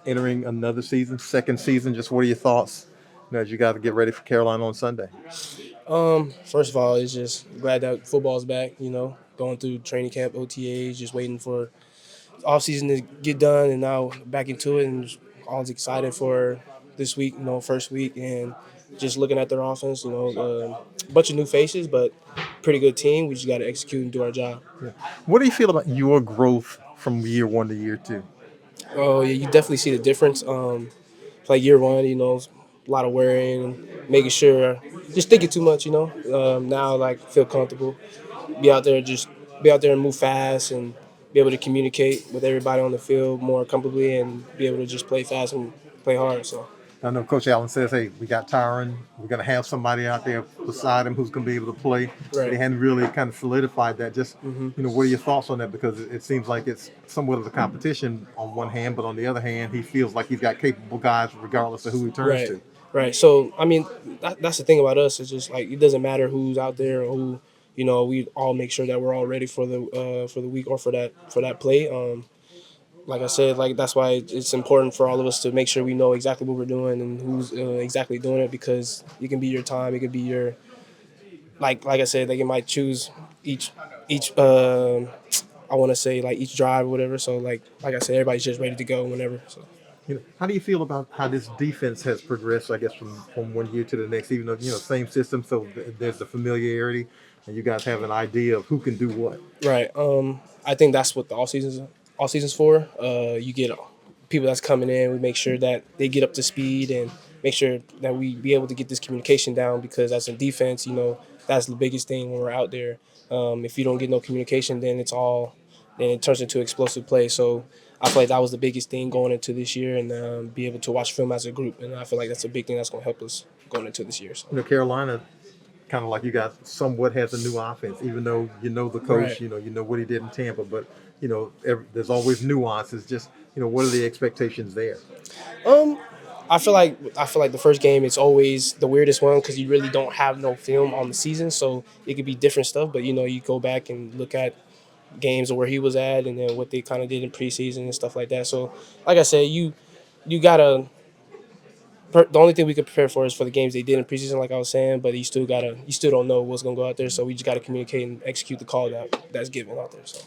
entering another season, second season. Just what are your thoughts? As you got to get ready for Carolina on Sunday. First of all, it's just glad that football's back. Going through training camp, OTAs, just waiting for off season to get done, and now back into it, and just always excited for this week. First week, and just looking at their offense. A bunch of new faces, but pretty good team. We just got to execute and do our job. Yeah. What do you feel about your growth from year one to year two? Oh yeah, you definitely see the difference. Like year one, a lot of worrying and making sure, just thinking too much. Now like feel comfortable, be out there, just be out there and move fast and be able to communicate with everybody on the field more comfortably and be able to just play fast and play hard. So I know Coach Allen says, "Hey, we got Tyron. We're going to have somebody out there beside him who's going to be able to play." But right. he hadn't really kind of solidified that. Just hmm what are your thoughts on that? Because it seems like it's somewhat of a competition on one hand, but on the other hand, he feels like he's got capable guys regardless of who he turns Right. to. Right. So I mean, that's the thing about us. It's just like it doesn't matter who's out there or who. We all make sure that we're all ready for the week or for that play. Like I said, like that's why it's important for all of us to make sure we know exactly what we're doing and who's exactly doing it, because it can be your time, it can be your, like I said, like it might choose each I want to say like each drive or whatever. So like I said, everybody's just ready to go whenever. So. How do you feel about how this defense has progressed? I guess from one year to the next, even though same system, so there's the familiarity, and you guys have an idea of who can do what. Right. I think that's what the all season's for. You get people that's coming in. We make sure that they get up to speed and make sure that we be able to get this communication down, because as a defense, that's the biggest thing when we're out there. If you don't get no communication, then it turns into explosive play. So I feel like that was the biggest thing going into this year, and be able to watch film as a group. And I feel like that's a big thing that's going to help us going into this year. So. Carolina, kind of like you guys, somewhat has a new offense, even though the coach, Right. you know what he did in Tampa, but there's always nuances. Just what are the expectations there? Um, I feel like the first game is always the weirdest one, because you really don't have no film on the season, so it could be different stuff. But you go back and look at games of where he was at, and then what they kind of did in preseason and stuff like that. So, like I said, you gotta. The only thing we could prepare for is for the games they did in preseason, like I was saying. But you still don't know what's gonna go out there. So we just gotta communicate and execute the call that's given out there. So.